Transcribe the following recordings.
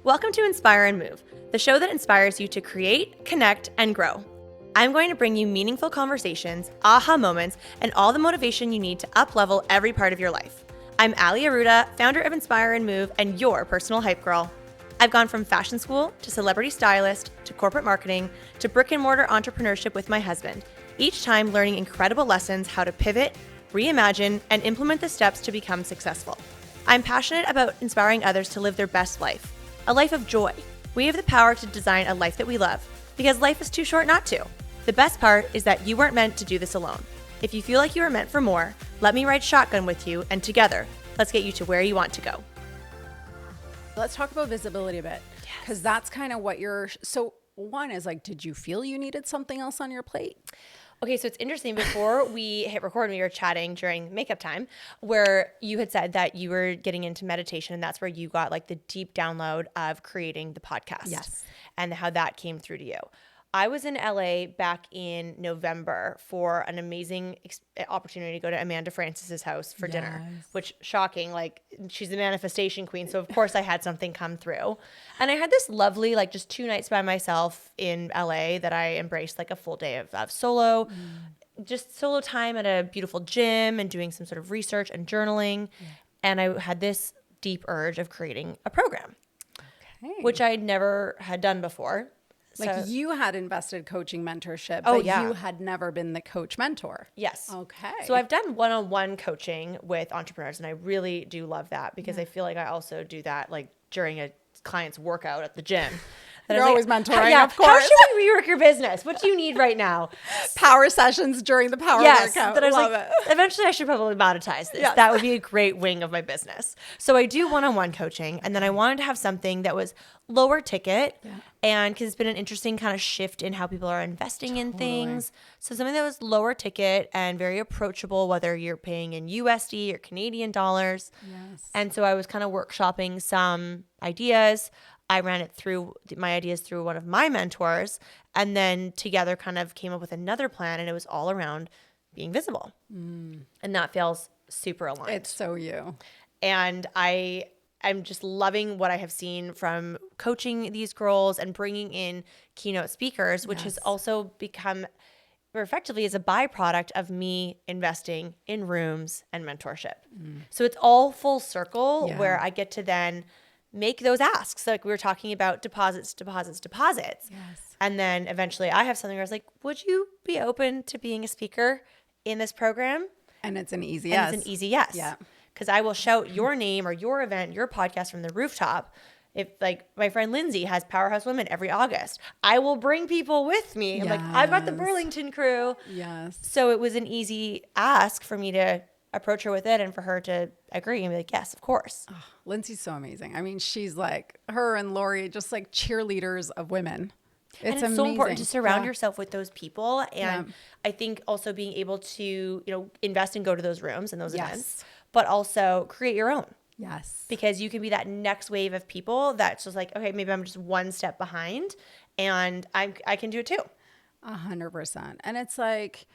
Welcome to Inspire and Move, the show that inspires you to create, connect, and grow. I'm going to bring you meaningful conversations, aha moments, and all the motivation you need to up-level every part of your life. I'm Ali Aruda, founder of Inspire and Move, and your personal hype girl. I've gone from fashion school to celebrity stylist to corporate marketing to brick-and-mortar entrepreneurship with my husband, each time learning incredible lessons how to pivot, reimagine, and implement the steps to become successful. I'm passionate about inspiring others to live their best life, a life of joy. We have the power to design a life that we love, because life is too short not to. The best part is that you weren't meant to do this alone. If you feel like you are meant for more, let me ride shotgun with you, and together, let's get you to where you want to go. Let's talk about visibility a bit, because that's kind of what so one is like, did you feel you needed something else on your plate? Okay, so it's interesting. Before we hit record, we were chatting during makeup time where you had said that you were getting into meditation, and that's where you got like the deep download of creating the podcast. Yes. And how that came through to you. I was in LA back in November for an amazing opportunity to go to Amanda Francis's house for dinner, which shocking, like she's the manifestation queen. So of course I had something come through, and I had this lovely, like just 2 nights by myself in LA that I embraced, like a full day of solo, just solo time at a beautiful gym and doing some sort of research and journaling. Yeah. And I had this deep urge of creating a program, which I never had done before. Like you had invested coaching mentorship, but you had never been the coach mentor. Yes. Okay. So I've done one-on-one coaching with entrepreneurs, and I really do love that because I feel like I also do that like during a client's workout at the gym. You're always mentoring, of course. How should we rework your business? What do you need right now? Power sessions during the power workout. But I was like, eventually I should probably monetize this. Yes. That would be a great wing of my business. So I do one-on-one coaching, and then I wanted to have something that was lower ticket, and because it's been an interesting kind of shift in how people are investing in things. So something that was lower ticket and very approachable, whether you're paying in USD or Canadian dollars. Yes. And so I was kind of workshopping some ideas. I ran it through my ideas through one of my mentors, and then together kind of came up with another plan, and it was all around being visible. And that feels super aligned. It's so you. And I'm just loving what I have seen from coaching these girls and bringing in keynote speakers, which has also become effectively as a byproduct of me investing in rooms and mentorship. So it's all full circle where I get to then make those asks. Like we were talking about deposits. Yes. And then eventually I have something where I was like, would you be open to being a speaker in this program? And it's an easy yes. It's an easy yes. Yeah. Because I will shout your name or your event, your podcast from the rooftop. If like my friend Lindsay has Powerhouse Women every August, I will bring people with me. I'm like, I've got the Burlington crew. Yes. So it was an easy ask for me to approach her with it and for her to agree and be like, yes, of course. Oh, Lindsay's so amazing. I mean, she's like, her and Lori, just like cheerleaders of women. It's so important to surround yourself with those people. And I think also being able to, invest and go to those rooms and those events, but also create your own. Yes. Because you can be that next wave of people that's just like, okay, maybe I'm just one step behind and I can do it too. 100%. And it's like,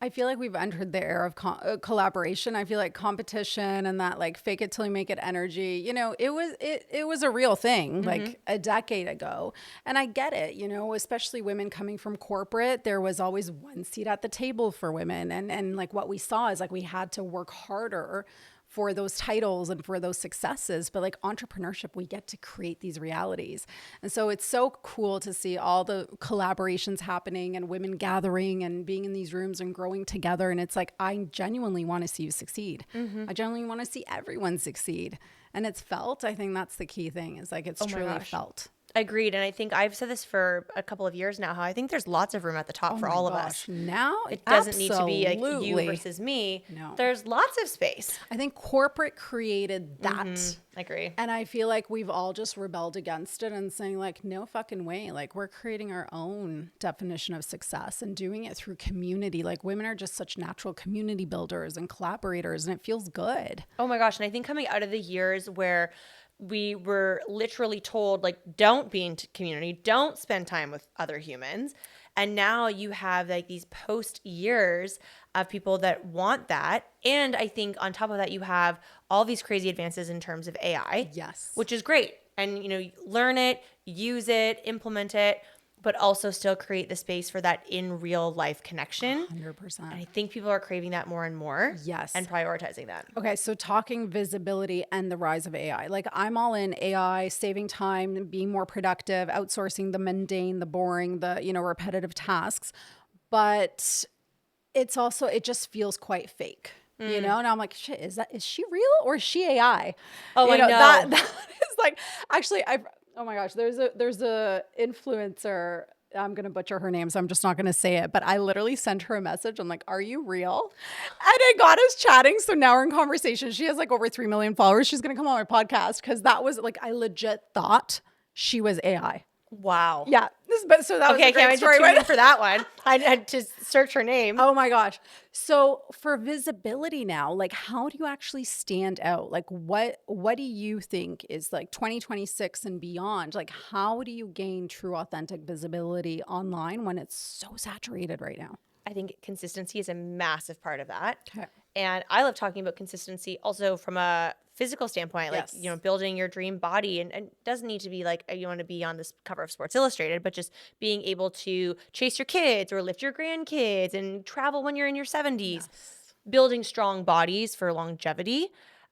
I feel like we've entered the era of collaboration. I feel like competition and that like fake it till you make it energy, it was a real thing like a decade ago. And I get it, especially women coming from corporate, there was always one seat at the table for women. And like what we saw is like we had to work harder for those titles and for those successes. But like entrepreneurship, we get to create these realities. And so it's so cool to see all the collaborations happening and women gathering and being in these rooms and growing together. And it's like, I genuinely want to see you succeed. I genuinely want to see everyone succeed. And it's felt. I think that's the key thing is like, it's truly felt. Agreed. And I think I've said this for a couple of years now, how I think there's lots of room at the top for all of us. Now it doesn't need to be like you versus me. No. There's lots of space. I think corporate created that. I agree. And I feel like we've all just rebelled against it and saying like, no fucking way. Like we're creating our own definition of success and doing it through community. Like women are just such natural community builders and collaborators, and it feels good. Oh my gosh. And I think coming out of the years where we were literally told like, don't be in community, don't spend time with other humans. And now you have like these post years of people that want that. And I think on top of that, you have all these crazy advances in terms of AI. Yes. Which is great. and, learn it, use it, implement it, but also still create the space for that in real life connection. 100%. And I think people are craving that more and more. Yes. And prioritizing that. Okay, so talking visibility and the rise of AI. Like I'm all in AI, saving time, being more productive, outsourcing the mundane, the boring, the, repetitive tasks. But it's also, it just feels quite fake. And I'm like, shit, is she real or is she AI? Oh, I know. That is like, actually, oh my gosh, there's a influencer. I'm going to butcher her name, so I'm just not going to say it. But I literally sent her a message. I'm like, are you real? And it got us chatting. So now we're in conversation. She has like over 3 million followers. She's going to come on my podcast because that was like, I legit thought she was AI. Wow. Yeah. So that was a great story. Can't wait to tune in for that one. I had to search her name. Oh my gosh. So for visibility now, like how do you actually stand out? Like what do you think is like 2026 and beyond? Like how do you gain true authentic visibility online when it's so saturated right now? I think consistency is a massive part of that. Okay. And I love talking about consistency also from a physical standpoint, like, Yes. Building your dream body. And it doesn't need to be like you want to be on this cover of Sports Illustrated, but just being able to chase your kids or lift your grandkids and travel when you're in your 70s. Yes. Building strong bodies for longevity.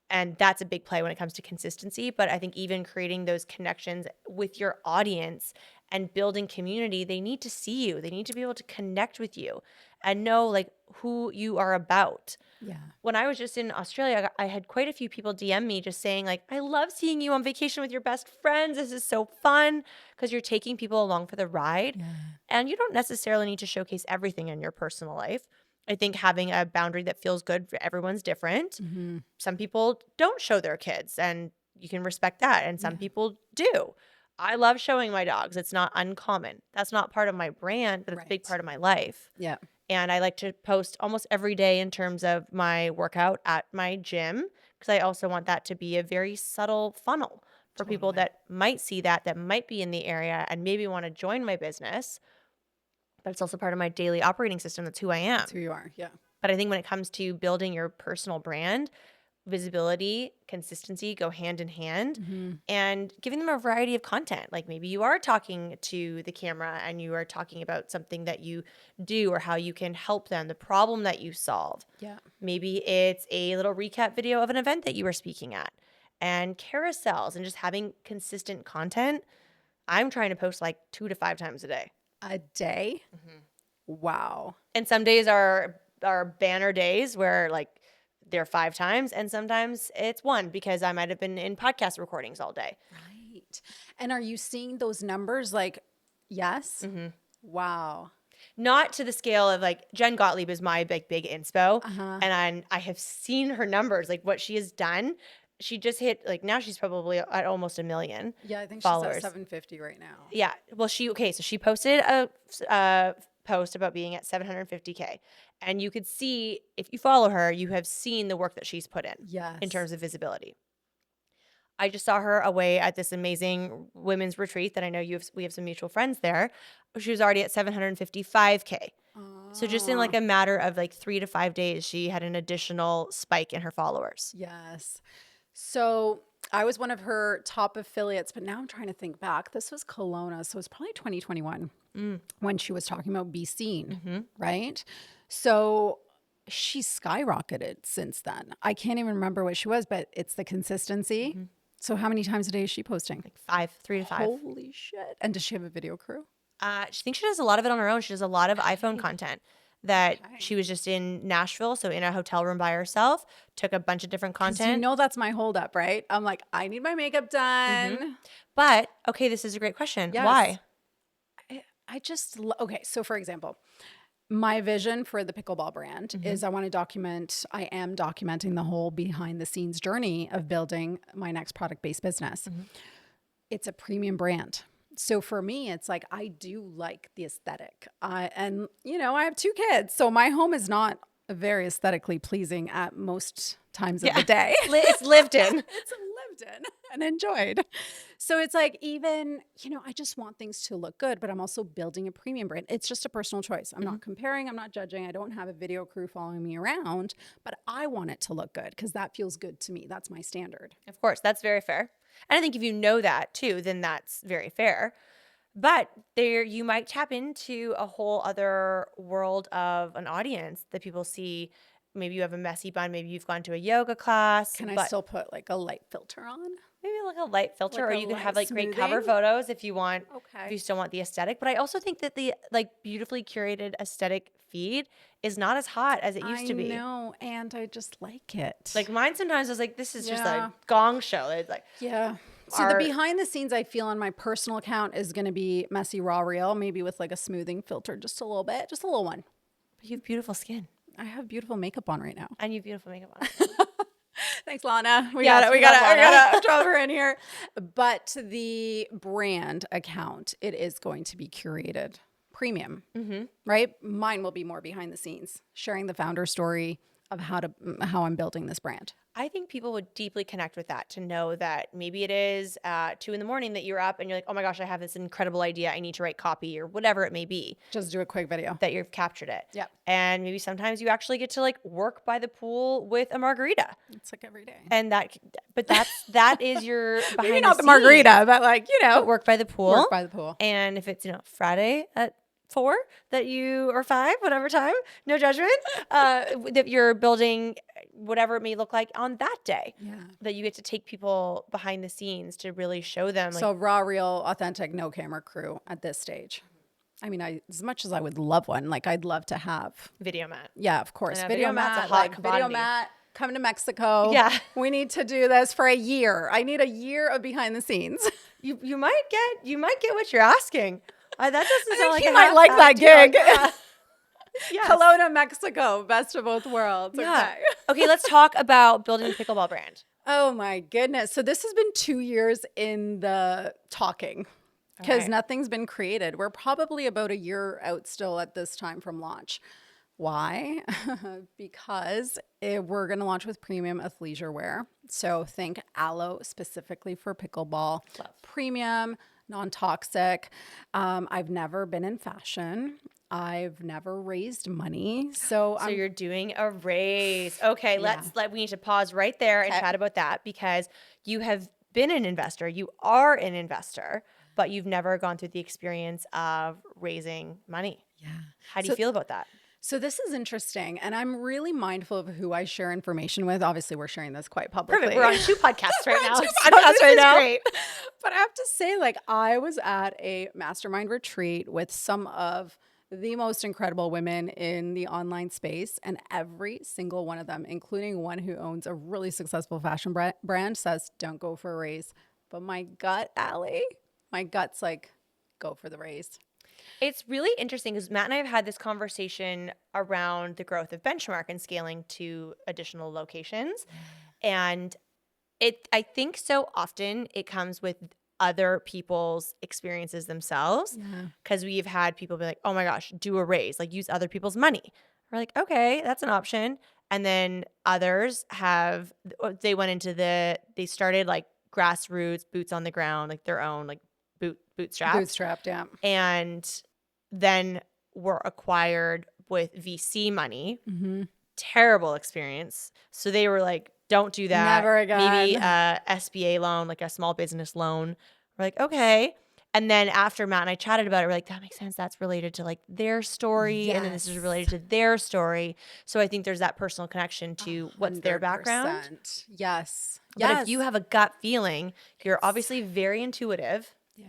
And that's a big play when it comes to consistency. But I think even creating those connections with your audience and building community, they need to see you. They need to be able to connect with you and know like who you are about. Yeah. When I was just in Australia, I had quite a few people DM me just saying like, I love seeing you on vacation with your best friends. This is so fun, because you're taking people along for the ride. Yeah. And you don't necessarily need to showcase everything in your personal life. I think having a boundary that feels good for everyone's different. Mm-hmm. Some people don't show their kids, and you can respect that. And some people do. I love showing my dogs. It's not uncommon. That's not part of my brand, but it's a big part of my life. Yeah. And I like to post almost every day in terms of my workout at my gym, because I also want that to be a very subtle funnel for people that might see that might be in the area and maybe want to join my business. But it's also part of my daily operating system. That's who I am. That's who you are. Yeah. But I think when it comes to building your personal brand, visibility, consistency go hand in hand, and giving them a variety of content. Like maybe you are talking to the camera and you are talking about something that you do or how you can help them, the problem that you solve. Yeah. Maybe it's a little recap video of an event that you were speaking at, and carousels, and just having consistent content. I'm trying to post like 2 to 5 times a day. A day? Wow. And some days are banner days where like they're 5 times, and sometimes it's 1 because I might have been in podcast recordings all day. Right. And are you seeing those numbers? Like, yes. Wow. Not to the scale of like Jen Gottlieb is my big inspo, and I have seen her numbers, like what she has done. She just hit like, now she's probably at almost 1 million. Yeah, I think followers. She's at 750 right now. Yeah. Well, so she posted a post about being at 750K. And you could see, if you follow her, you have seen the work that she's put in. Yes. In terms of visibility. I just saw her away at this amazing women's retreat that I know we have some mutual friends there. She was already at 755K. So just in like a matter of like 3 to 5 days, she had an additional spike in her followers. Yes. So I was one of her top affiliates, but now I'm trying to think back. This was Kelowna, so it's probably 2021 when she was talking about be seen, right? So she's skyrocketed since then. I can't even remember what she was, but it's the consistency. So how many times a day is she posting? Like 3 to 5. Holy shit. And does she have a video crew? She thinks she does a lot of it on her own. She does a lot of iPhone content. She was just in Nashville, so in a hotel room by herself, took a bunch of different content. You know that's my holdup, right? I'm like, I need my makeup done. But, okay, this is a great question. Yes. Why? Okay, so for example, my vision for the pickleball brand is I am documenting the whole behind the scenes journey of building my next product-based business. It's a premium brand. So for me, it's like, I do like the aesthetic. And I have 2 kids. So my home is not very aesthetically pleasing at most times of the day. It's lived in. It's lived in and enjoyed. So it's like, even, I just want things to look good, but I'm also building a premium brand. It's just a personal choice. I'm not comparing. I'm not judging. I don't have a video crew following me around, but I want it to look good because that feels good to me. That's my standard. Of course, that's very fair. And I think if you know that too, then that's very fair. But there, you might tap into a whole other world of an audience that people see. Maybe you have a messy bun. Maybe you've gone to a yoga class. Can I but still put like a light filter on? maybe like a light filter, Like or a you could light have like great cover smoothing? photos if you want. If Okay. you still want the aesthetic. But I also think that the like beautifully curated aesthetic feed is not as hot as it used I to be. know, and I just like it. Like mine sometimes is like, this is just Yeah. a gong show. It's like, Yeah. So the behind the scenes I feel on my personal account is going to be messy raw real, maybe with like a smoothing filter, just a little bit, just a little one. but you have beautiful skin I have beautiful makeup on right now. and you have beautiful makeup on. Thanks, Lana. We Yes, got it. we We love got it. We Lana. got to drop her in here. But the brand account, it is going to be curated premium, right? Mine will be more behind the scenes, sharing the founder story of how I'm building this brand. I think people would deeply connect with that, to know that maybe it is 2 a.m. that you're up and you're like, oh my gosh, I have this incredible idea. I need to write copy or whatever it may be, Just do a quick video. that you've captured it. Yep. And maybe sometimes you actually get to like work by the pool with a margarita. It's like every day. And that is your behind Maybe the not the scenes. margarita, but like, But work by the pool. work by the pool. And if it's, Friday at 4 that you, or 5, whatever time, no judgment, that you're building whatever it may look like on that day. Yeah. That you get to take people behind the scenes to really show them. Like, So raw, real, authentic, no camera crew at this stage. I mean, as much as I would love one, like I'd love to have. video mat. Yeah, of course. And a Video video mat's a mat, hot like video commodity. mat, come to Mexico. Yeah. We need to do this for a year. I need a year of behind the scenes. You might get what you're asking. That doesn't sound like he a might half like bad that deal. gig. Yeah. Yes. Kelowna, Mexico, best of both worlds. Yeah. Okay. Okay, let's talk about building a pickleball brand. Oh my goodness. So this has been 2 years in the talking because Okay. nothing's been created. We're probably about a year out still at this time from launch. Why? Because we're going to launch with premium athleisure wear. So think aloe specifically for pickleball. Love. Premium, non-toxic. I've never been in fashion. I've never raised money. So You're doing a raise. Okay, we need to pause right there and chat about that, because you have been an investor. You are an investor, but you've never gone through the experience of raising money. yeah. How do you feel about that? So this is interesting, and I'm really mindful of who I share information with. Obviously, we're sharing this quite publicly. Perfect. We're on 2 podcasts right now. Two So podcasts this right is now. great. But I have to say, like, I was at a mastermind retreat with some of the most incredible women in the online space, and every single one of them, including one who owns a really successful fashion brand, says, don't go for a raise. But my gut, Allie, my gut's like, go for the raise. It's really interesting because Matt and I have had this conversation around the growth of Benchmark and scaling to additional locations. And I think so often it comes with other people's experiences themselves, because we've had people be like, oh my gosh, do a raise, like use other people's money. We're like, okay, that's an option. And then others they started like grassroots, boots on the ground, like their own like bootstraps. Bootstrapped, yeah. And then were acquired with VC money. Mm-hmm. Terrible experience. So they were like, don't do that. Never again. Maybe a SBA loan, like a small business loan. We're like, okay. And then after Matt and I chatted about it, we're like, that makes sense. That's related to like their story. And then this is related to their story. So I think there's that personal connection to what's their background. 100%. Yes. But if you have a gut feeling, you're obviously very intuitive. Yeah.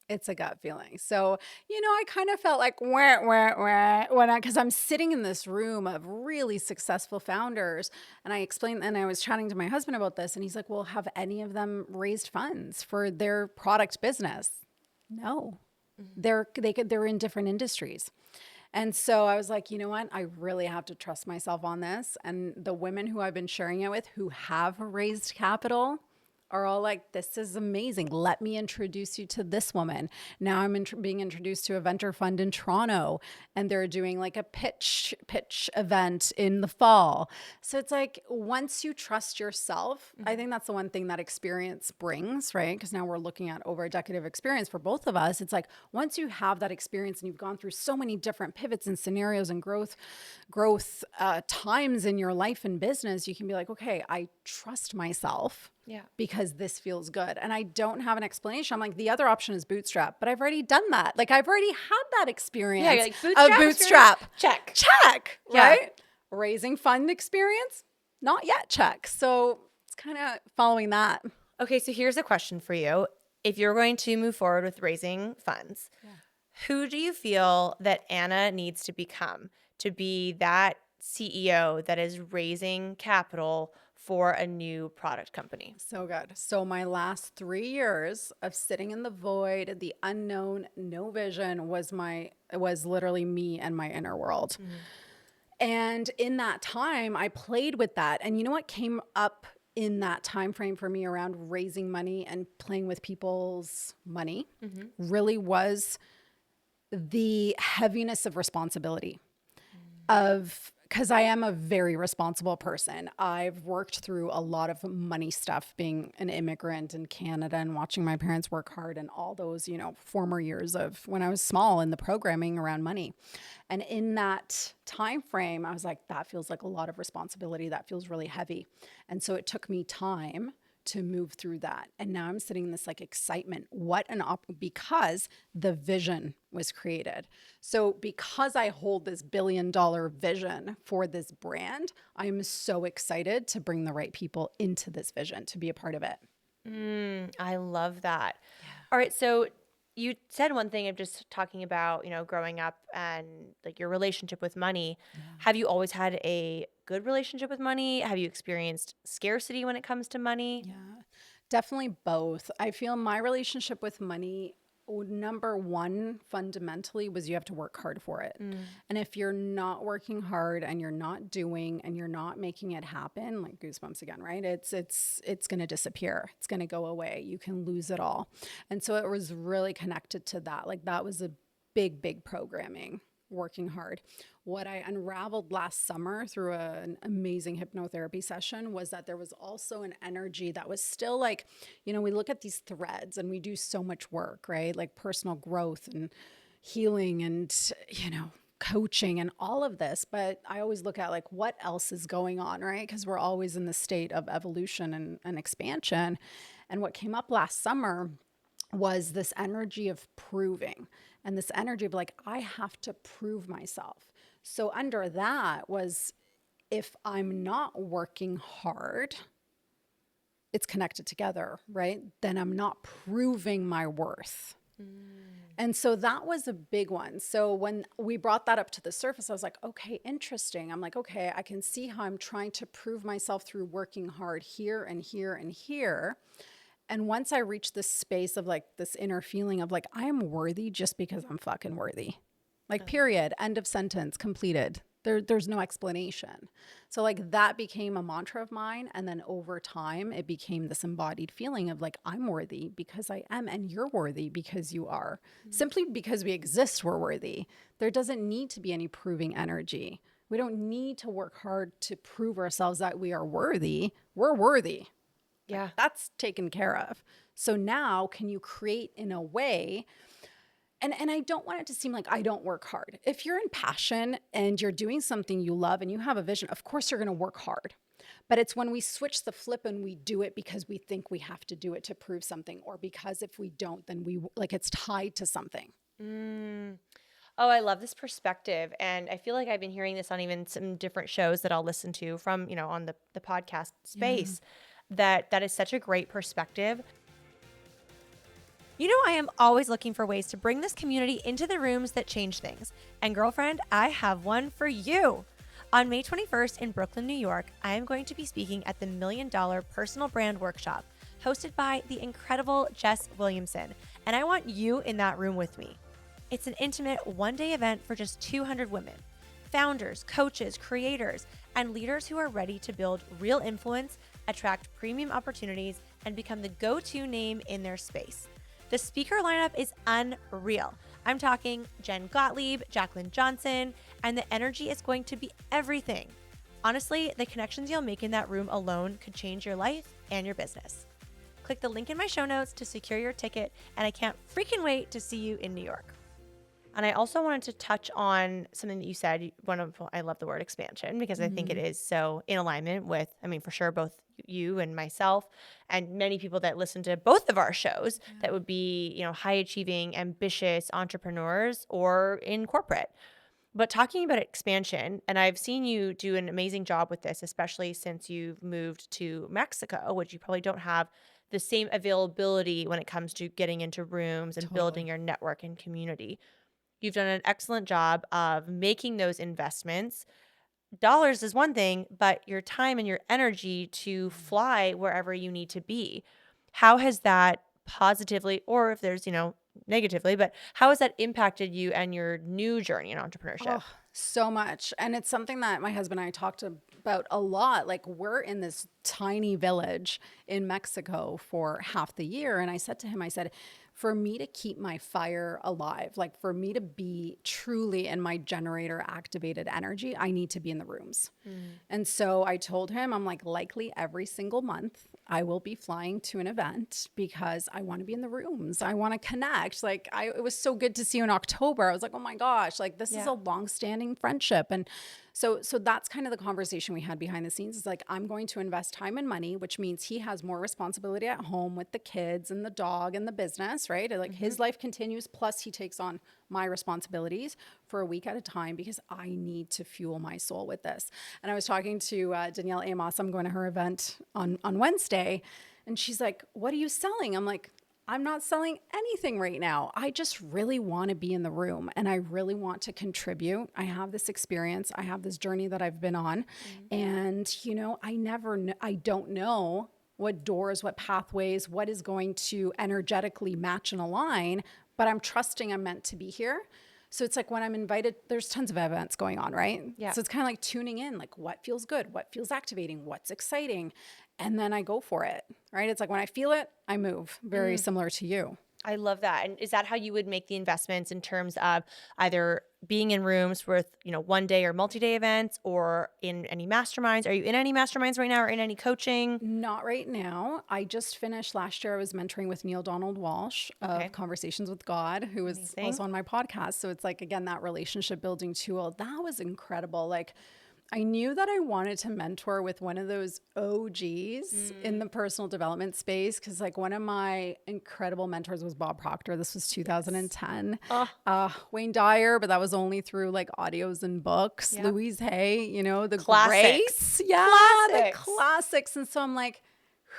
It's a gut feeling. So, I kind of felt like because I'm sitting in this room of really successful founders, and I explained, and I was chatting to my husband about this, and he's like, well, have any of them raised funds for their product business? No. They're in different industries. And so I was like, you know what? I really have to trust myself on this. And the women who I've been sharing it with who have raised capital are all like, this is amazing. Let me introduce you to this woman. Now I'm being introduced to a venture fund in Toronto, and they're doing like a pitch event in the fall. So it's like, once you trust yourself, I think that's the one thing that experience brings, right? Because now we're looking at over a decade of experience for both of us. It's like, once you have that experience and you've gone through so many different pivots and scenarios and growth times in your life and business, you can be like, okay, I trust myself. Yeah. because this feels good. And I don't have an explanation. I'm like, the other option is bootstrap, but I've already done that. Like I've already had that experience Yeah, you're like, of bootstrap. Check. Check, Yeah. right? Raising fund experience, not yet check. So it's kind of following that. Okay, so here's a question for you. If you're going to move forward with raising funds, who do you feel that Anna needs to become to be that CEO that is raising capital for a new product company? So good. So my last 3 years of sitting in the void, the unknown, no vision was literally me and my inner world. And in that time, I played with that. And you know what came up in that time frame for me around raising money and playing with people's money really was the heaviness of responsibility because I am a very responsible person. I've worked through a lot of money stuff being an immigrant in Canada and watching my parents work hard and all those, former years of when I was small in the programming around money. And in that time frame, I was like, that feels like a lot of responsibility. That feels really heavy. And so it took me time to move through that. And now I'm sitting in this like excitement. Because the vision was created. So because I hold this $1 billion vision for this brand, I'm so excited to bring the right people into this vision to be a part of it. I love that. Yeah. All right, so you said one thing of just talking about, growing up and like your relationship with money. Yeah. Have you always had a good relationship with money? Have you experienced scarcity when it comes to money? Yeah, definitely both. I feel my relationship with money, number one, fundamentally, was you have to work hard for it. And if you're not working hard and you're not doing and you're not making it happen, like goosebumps again, right? It's going to disappear. It's going to go away. You can lose it all. And so it was really connected to that. Like that was a big programming, working hard. What I unraveled last summer through an amazing hypnotherapy session was that there was also an energy that was still like, we look at these threads and we do so much work, right? Like personal growth and healing and, coaching and all of this. But I always look at like what else is going on, right? Because we're always in the state of evolution and expansion. And what came up last summer was this energy of proving and this energy of like, I have to prove myself. So under that was, if I'm not working hard, it's connected together, right? Then I'm not proving my worth. And so that was a big one. So when we brought that up to the surface, I was like, okay, interesting. I'm like, okay, I can see how I'm trying to prove myself through working hard here and here and here. And once I reached this space of like this inner feeling of like, I am worthy just because I'm fucking worthy. Like, period, end of sentence, completed. There's no explanation. So like that became a mantra of mine. And then over time, it became this embodied feeling of like, I'm worthy because I am, and you're worthy because you are. Simply because we exist, we're worthy. There doesn't need to be any proving energy. We don't need to work hard to prove ourselves that we are worthy. We're worthy. Yeah. Like, that's taken care of. So now can you create in a way, and I don't want it to seem like I don't work hard. If you're in passion and you're doing something you love and you have a vision, of course you're going to work hard. But it's when we switch the flip and we do it because we think we have to do it to prove something, or because if we don't, then it's tied to something. Oh, I love this perspective. And I feel like I've been hearing this on even some different shows that I'll listen to from, on the podcast space. Yeah. That is such a great perspective. I am always looking for ways to bring this community into the rooms that change things. And girlfriend, I have one for you. On May 21st in Brooklyn, New York, I am going to be speaking at the $1 Million Personal Brand Workshop, hosted by the incredible Jess Williamson. And I want you in that room with me. It's an intimate one-day event for just 200 women, founders, coaches, creators, and leaders who are ready to build real influence, attract premium opportunities, and become the go-to name in their space. The speaker lineup is unreal. I'm talking Jen Gottlieb, Jacqueline Johnson, and the energy is going to be everything. Honestly, the connections you'll make in that room alone could change your life and your business. Click the link in my show notes to secure your ticket, and I can't freaking wait to see you in New York. And I also wanted to touch on something that you said. I love the word expansion because I think it is so in alignment with, I mean, for sure, both you and myself and many people that listen to both of our shows that would be, high achieving, ambitious entrepreneurs or in corporate. But talking about expansion, and I've seen you do an amazing job with this, especially since you've moved to Mexico, which you probably don't have the same availability when it comes to getting into rooms and building your network and community. You've done an excellent job of making those investments. Dollars is one thing, but your time and your energy to fly wherever you need to be. How has that positively, or if there's, negatively, but how has that impacted you and your new journey in entrepreneurship? Oh, so much. And it's something that my husband and I talked about a lot. Like, we're in this tiny village in Mexico for half the year. And I said to him, I said, for me to keep my fire alive, like for me to be truly in my generator activated energy, I need to be in the rooms. And so I told him, I'm like, likely every single month, I will be flying to an event because I want to be in the rooms. I want to connect. Like, it was so good to see you in October. I was like, oh my gosh, like this is a long-standing friendship. And so that's kind of the conversation we had behind the scenes. It's like, I'm going to invest time and money, which means he has more responsibility at home with the kids and the dog and the business, right? Like his life continues, plus he takes on my responsibilities for a week at a time because I need to fuel my soul with this. And I was talking to Danielle Amos. I'm going to her event on Wednesday. And she's like, what are you selling? I'm like, I'm not selling anything right now. I just really want to be in the room and I really want to contribute. I have this experience. I have this journey that I've been on. And, I don't know what doors, what pathways, what is going to energetically match and align, but I'm trusting I'm meant to be here. So it's like when I'm invited, there's tons of events going on, right? Yeah. So it's kind of like tuning in, like what feels good, what feels activating, what's exciting. And then I go for it, right? It's like when I feel it, I move. Very similar to you. I love that. And is that how you would make the investments in terms of either being in rooms with, one day or multi-day events or in any masterminds? Are you in any masterminds right now or in any coaching? Not right now. I just finished last year. I was mentoring with Neil Donald Walsh of Conversations with God, who was also on my podcast. So it's like, again, that relationship building tool. That was incredible. Like, I knew that I wanted to mentor with one of those OGs in the personal development space because, like, one of my incredible mentors was Bob Proctor. This was 2010. Wayne Dyer, but that was only through like audios and books. Yep. Louise Hay, the Classics. greats. Yeah, Classics. the classics. And so I'm like,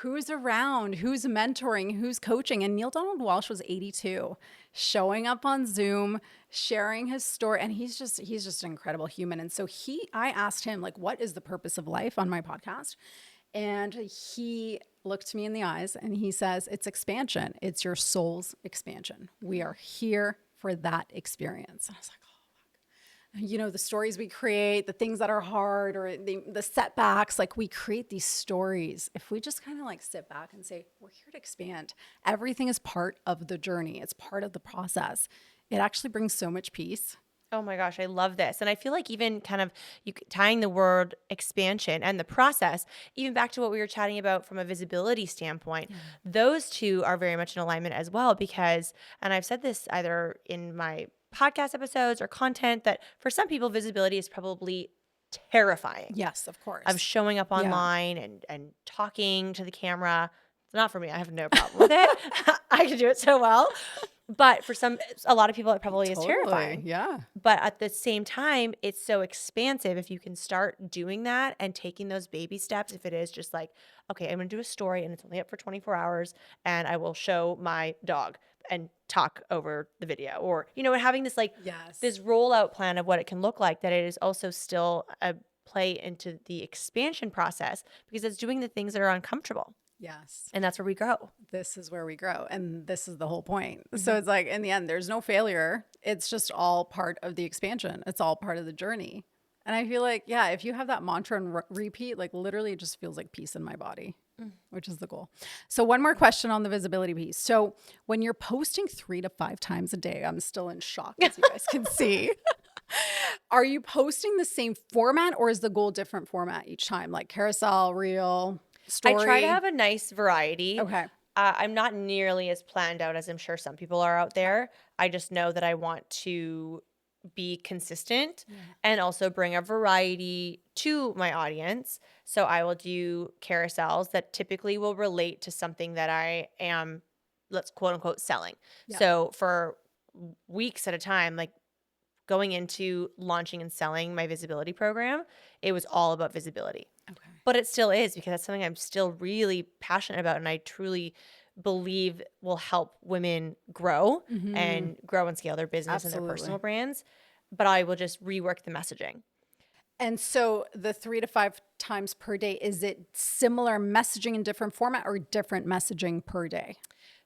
who's around? Who's mentoring? Who's coaching? And Neil Donald Walsh was 82, showing up on Zoom, sharing his story. And he's just an incredible human. And so I asked him, like, what is the purpose of life on my podcast? And he looked me in the eyes and he says, it's expansion. It's your soul's expansion. We are here for that experience. And I was like, the stories we create, the things that are hard or the setbacks, like we create these stories. If we just kind of like sit back and say, we're here to expand, everything is part of the journey. It's part of the process. It actually brings so much peace. Oh my gosh, I love this. And I feel like even kind of you tying the word expansion and the process, even back to what we were chatting about from a visibility standpoint, those two are very much in alignment as well because, and I've said this either in my podcast episodes or content, that for some people, visibility is probably terrifying. Yes, of course. Of showing up online and talking to the camera. It's not for me. I have no problem with it. I can do it so well. But for a lot of people, it probably is terrifying. Yeah. But at the same time, it's so expansive if you can start doing that and taking those baby steps. If it is just like, okay, I'm going to do a story and it's only up for 24 hours and I will show my dog and talk over the video, or, having this this rollout plan of what it can look like, that it is also still a play into the expansion process because it's doing the things that are uncomfortable. Yes. And that's where we grow. This is where we grow. And this is the whole point. So it's like, in the end, there's no failure. It's just all part of the expansion. It's all part of the journey. And I feel like, if you have that mantra and repeat, like literally it just feels like peace in my body, which is the goal. So one more question on the visibility piece. So when you're posting 3 to 5 times a day, I'm still in shock, as you guys can see. Are you posting the same format or is the goal different format each time? Like carousel, reel, story? I try to have a nice variety. Okay. I'm not nearly as planned out as I'm sure some people are out there. I just know that I want to be consistent and also bring a variety to my audience. So I will do carousels that typically will relate to something that I am, let's quote unquote, selling. Yeah. So for weeks at a time, like going into launching and selling my visibility program, it was all about visibility. Okay. But it still is, because that's something I'm still really passionate about and I truly believe will help women grow and grow and scale their business and their Absolutely. personal brands. But I will just rework the messaging. And so the 3 to 5 times per day, is it similar messaging in different format or different messaging per day?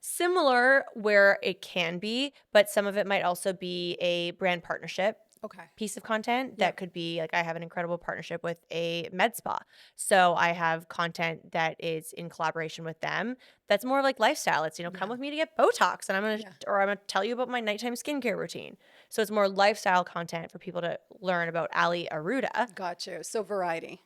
Similar where it can be, but some of it might also be a brand partnership Okay. piece of content that could be like, I have an incredible partnership with a med spa. So I have content that is in collaboration with them. That's more like lifestyle. It's, come with me to get Botox and I'm going to, or I'm going to tell you about my nighttime skincare routine. So it's more lifestyle content for people to learn about Ali Aruda. Got you. So variety.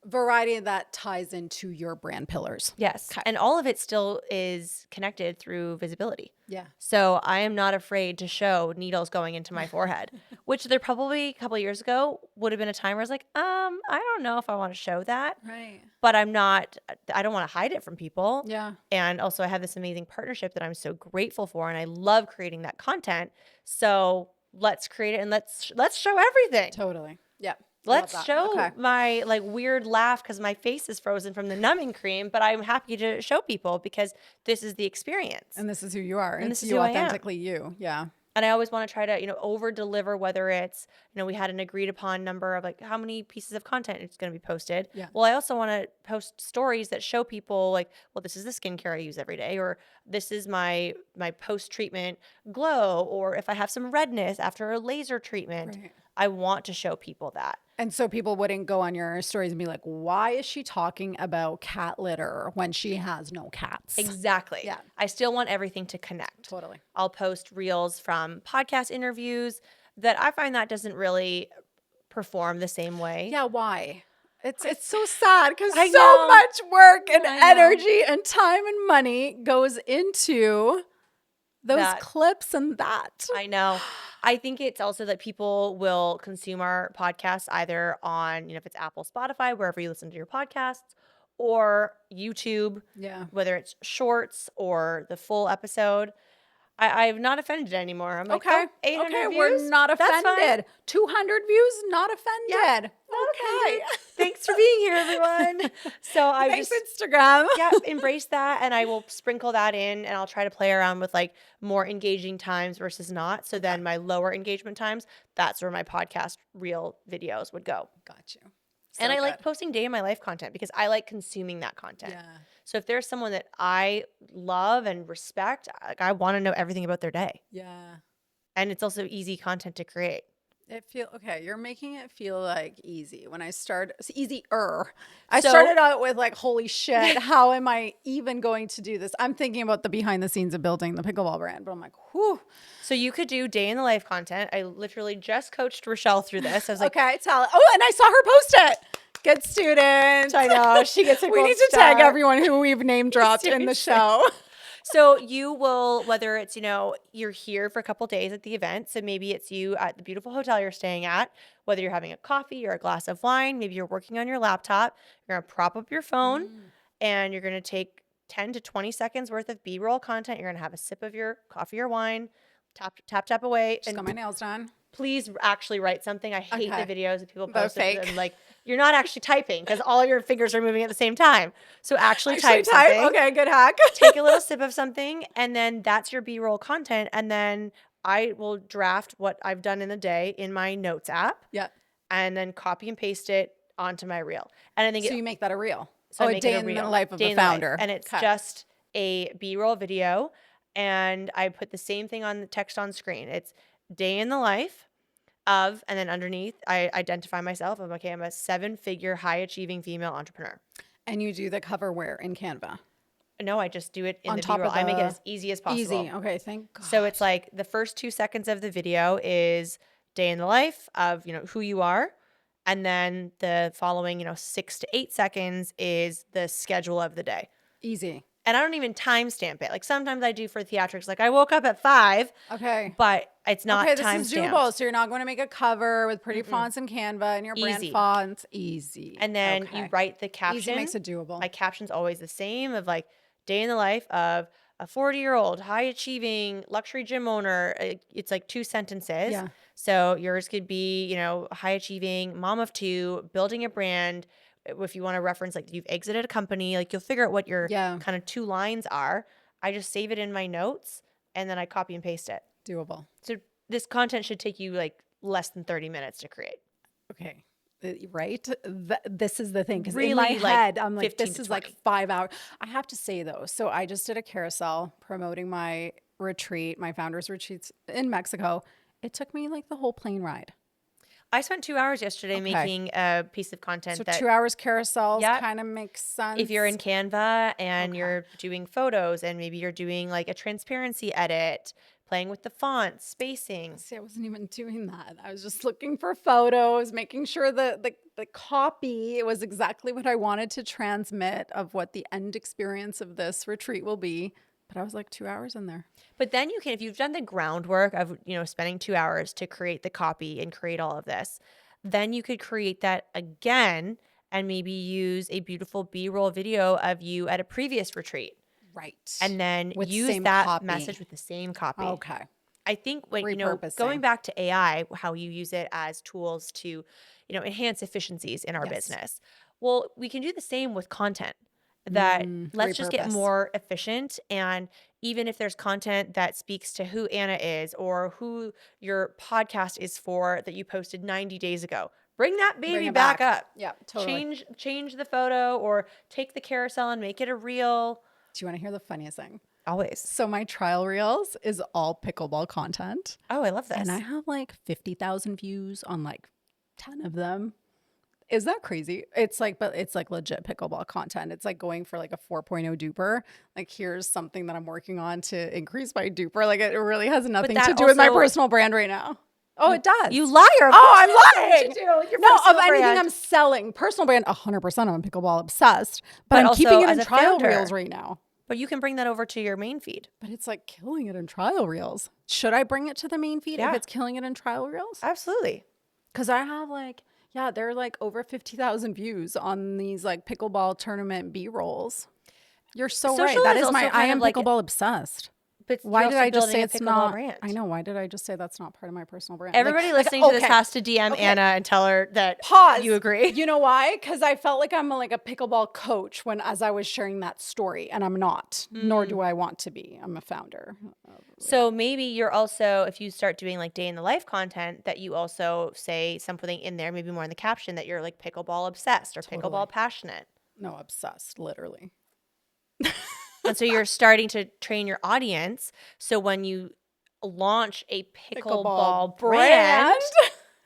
Variety That ties into your brand pillars. Yes. Okay. And all of it still is connected through visibility. Yeah. So I am not afraid to show needles going into my forehead, which there probably a couple of years ago would have been a time where I was like, I don't know if I want to show that. Right. But I don't want to hide it from people. Yeah. And also I have this amazing partnership that I'm so grateful for. And I love creating that content. So let's create it and let's show everything. Totally. Yeah. Let's show my like weird laugh because my face is frozen from the numbing cream, but I'm happy to show people because this is the experience. And this is who you are. And this is you who I am. authentically you. Yeah. And I always want to try to, over deliver, whether it's, we had an agreed upon number of like how many pieces of content it's going to be posted. Yeah. Well, I also want to post stories that show people like, well, this is the skincare I use every day, or this is my post-treatment glow, or if I have some redness after a laser treatment, Right. I want to show people that. And so people wouldn't go on your stories and be like, why is she talking about cat litter when she has no cats? Exactly. Yeah. I still want everything to connect. Totally. I'll post reels from podcast interviews that I find that doesn't really perform the same way. Yeah, why? It's so sad because I so know. much work and I know. energy and time and money goes into those clips and that. I know. I think it's also that people will consume our podcasts either on, if it's Apple, Spotify, wherever you listen to your podcasts, or YouTube, whether it's shorts or the full episode. I'm not offended anymore. I'm like, okay, 800 views? We're not That's fine. offended. 200 views, not offended. Yeah, not offended. Thanks for being here, everyone. So I Thanks, Instagram. embrace that, and I will sprinkle that in, and I'll try to play around with like more engaging times versus not. So then my lower engagement times, that's where my podcast reel videos would go. Got you. And I like posting day in my life content because I like consuming that content. Yeah. So if there's someone that I love and respect, I want to know everything about their day. Yeah. And it's also easy content to create. You're making it feel like easy. When I started, it's easier. I started out with like, holy shit, how am I even going to do this? I'm thinking about the behind the scenes of building the pickleball brand, but I'm like, whew. So you could do day in the life content. I literally just coached Rochelle through this. I was like, okay, tell it. Oh, and I saw her post it. Good student. I know. She gets a We need to tag everyone who we've name dropped in the show. So you will, whether it's, you're here for a couple days at the event. So maybe it's you at the beautiful hotel you're staying at, whether you're having a coffee or a glass of wine, maybe you're working on your laptop, you're going to prop up your phone and you're going to take 10 to 20 seconds worth of B-roll content. You're going to have a sip of your coffee or wine, tap away. Just got my nails done. Please actually write something. I hate the videos that people post. Fake. Like, you're not actually typing because all your fingers are moving at the same time. So actually type something. Okay, good hack. Take a little sip of something, and then that's your B-roll content. And then I will draft what I've done in the day in my notes app. Yeah. And then copy and paste it onto my reel. And I think so you make that a reel. So a day in the life of a founder. And it's just a B-roll video. And I put the same thing on the text on screen. It's day in the life of, and then underneath, I identify myself. I'm I'm a 7-figure high-achieving female entrepreneur. And you do the cover where in Canva? No, I just do it in on the top B-roll. of I make it as easy as possible. Easy. Okay, thank God. So it's like the first 2 seconds of the video is day in the life of, who you are. And then the following, 6 to 8 seconds is the schedule of the day. Easy. And I don't even timestamp it. Like sometimes I do for theatrics. Like I woke up at 5, Okay. but it's not Okay, this is doable. timestamped. So you're not going to make a cover with pretty fonts in Canva and your brand Easy. fonts. Easy. And then Okay. you write the caption. Easy makes it doable. My caption's always the same of like day in the life of a 40-year-old high achieving luxury gym owner. It's like 2 sentences. Yeah. So yours could be, you know, high achieving mom of 2, building a brand. If you want to reference like you've exited a company, like you'll figure out what your kind of 2 lines are. I just save it in my notes and then I copy and paste it. Doable. So this content should take you like less than 30 minutes to create. Okay. Right? This is the thing. Because Really, in my like, head, I'm like, 15 this to is 20. like 5 hours. I have to say though, so I just did a carousel promoting my retreat, my founders retreats in Mexico. It took me like the whole plane ride. I spent 2 hours yesterday making a piece of content. So that 2 hours carousels kind of makes sense. if you're in Canva and you're doing photos and maybe you're doing like a transparency edit, playing with the font, spacing. See, I wasn't even doing that. I was just looking for photos, making sure the copy, it was exactly what I wanted to transmit of what the end experience of this retreat will be. But I was like 2 hours in there. But then you can, if you've done the groundwork of, you know, spending 2 hours to create the copy and create all of this, then you could create that again and maybe use a beautiful B-roll video of you at a previous retreat. Right. And then with use that message with the same copy. Okay. I think when, you know, going back to AI, how you use it as tools to, you know, enhance efficiencies in our business. Well, we can do the same with content. That let's just get more efficient. And even if there's content that speaks to who Anna is or who your podcast is for that you posted 90 days ago, bring that baby back up. Yeah, totally. Change the photo or take the carousel and make it a reel. Do you want to hear the funniest thing? Always. So my trial reels is all pickleball content. Oh, I love this. And I have like 50,000 views on like 10 of them. Is that crazy? It's like, but it's like legit pickleball content. It's like going for like a 4.0 duper. Like here's something that I'm working on to increase my duper. Like it really has nothing to do with my personal brand right now. Oh, it does. You liar. Oh, I'm lying. No, of anything I'm selling. Personal brand, 100%. I'm pickleball obsessed. But I'm also keeping it as in a trial founder. reels right now. But you can bring that over to your main feed. But it's like killing it in trial reels. Should I bring it to the main feed if it's killing it in trial reels? Absolutely. Because I have like, yeah, there are like over 50,000 views on these like pickleball tournament B-rolls. You're so right. That is I am pickleball obsessed. But why did I just say it's not? Brand. I know. Why did I just say that's not part of my personal brand? Everybody listening to this has to DM Anna and tell her that you agree. You know why? Because I felt like I'm like a pickleball coach as I was sharing that story, and I'm not. Nor do I want to be. I'm a founder. So maybe you're also, if you start doing like day in the life content, that you also say something in there, maybe more in the caption, that you're like pickleball obsessed or pickleball passionate. No, obsessed, literally. And so you're starting to train your audience. So when you launch a pickleball brand,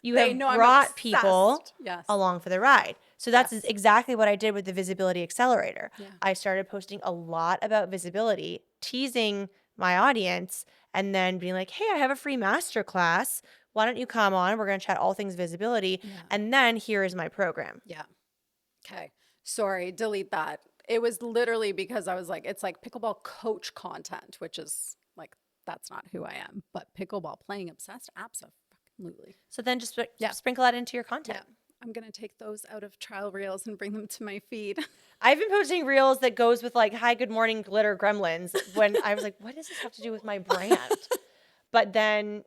you have brought people along for the ride. So that's exactly what I did with the Visibility Accelerator. Yeah. I started posting a lot about visibility, teasing my audience, and then being like, hey, I have a free masterclass. Why don't you come on? We're going to chat all things visibility. Yeah. And then here is my program. Yeah. Okay. Sorry, delete that. It was literally because I was like, it's like pickleball coach content, which is like, that's not who I am. But pickleball playing obsessed, absolutely. So then just sprinkle that into your content. Yeah. I'm going to take those out of trial reels and bring them to my feed. I've been posting reels that goes with like, hi, good morning, glitter gremlins. When I was like, what does this have to do with my brand? But then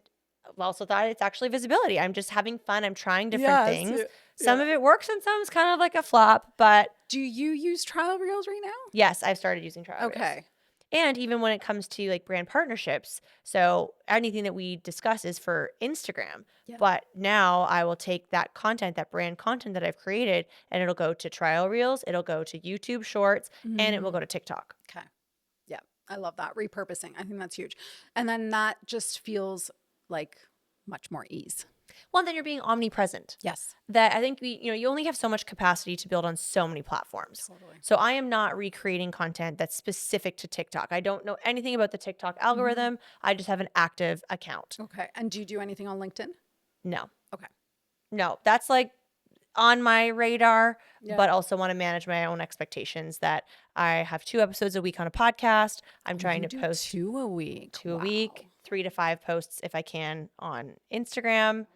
I also thought it's actually visibility. I'm just having fun. I'm trying different things. Some of it works and some is kind of like a flop, but. Do you use trial reels right now? Yes, I've started using trial reels. And even when it comes to like brand partnerships, so anything that we discuss is for Instagram. Yeah. But now I will take that content, that brand content that I've created, and it'll go to trial reels, it'll go to YouTube Shorts, and it will go to TikTok. Okay. Yeah, I love that. Repurposing. I think that's huge. And then that just feels like much more ease. Well, and then you're being omnipresent. Yes. That I think you only have so much capacity to build on so many platforms. Totally. So I am not recreating content that's specific to TikTok. I don't know anything about the TikTok algorithm. I just have an active account. Okay. And do you do anything on LinkedIn? No. Okay. No, that's like, on my radar, Yeah. but also want to manage my own expectations that I have 2 episodes a week on a podcast. I'm trying to post 2 a week. 2 a week, 3 to 5 posts if I can on Instagram,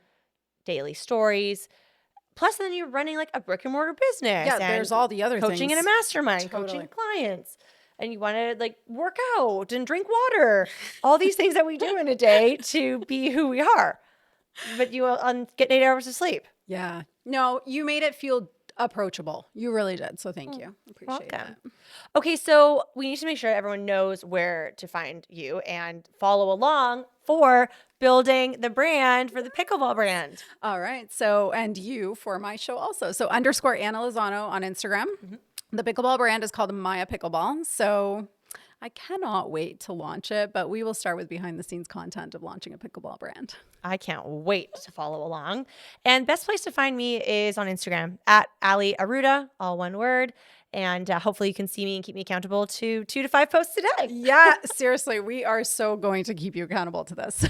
daily stories. Plus, then you're running like a brick and mortar business. Yeah, and there's all the other coaching things. in a mastermind, Totally. coaching clients. And you want to like work out and drink water. All these things that we do in a day to be who we are. But you get 8 hours of sleep. Yeah. No, you made it feel approachable. You really did. So thank you. Appreciate Welcome. that. Okay, so we need to make sure everyone knows where to find you and follow along for building the brand for the pickleball brand. All right. So, and you for my show also. So _ Anna Lozano on Instagram. The pickleball brand is called Maya Pickleball. So I cannot wait to launch it, but we will start with behind the scenes content of launching a pickleball brand. I can't wait to follow along. And best place to find me is on Instagram at Ali Aruda, all one word. And hopefully you can see me and keep me accountable to 2 to 5 posts a day. Yeah, seriously, we are so going to keep you accountable to this.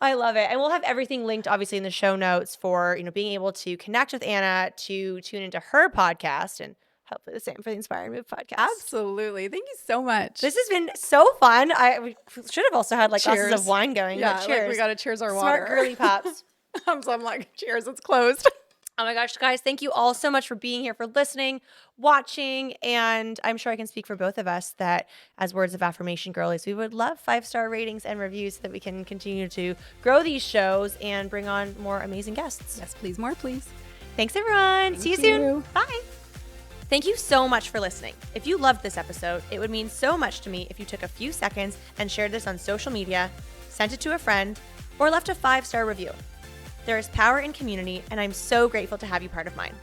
I love it. And we'll have everything linked obviously in the show notes for, being able to connect with Anna, to tune into her podcast, and hopefully the same for the Inspire and Move podcast. Absolutely. Thank you so much. This has been so fun. We should have also had like Cheers. glasses of wine going. Yeah, but cheers. like we got to cheers our Smart water. girly pops. So I'm like, cheers, it's closed. Oh my gosh, guys, thank you all so much for being here, for listening, watching, and I'm sure I can speak for both of us that as words of affirmation girlies, we would love 5-star ratings and reviews so that we can continue to grow these shows and bring on more amazing guests. Yes, please, more, please. Thanks, everyone. See you Thank you. soon. Bye. Thank you so much for listening. If you loved this episode, it would mean so much to me if you took a few seconds and shared this on social media, sent it to a friend, or left a 5-star review. There is power in community, and I'm so grateful to have you part of mine.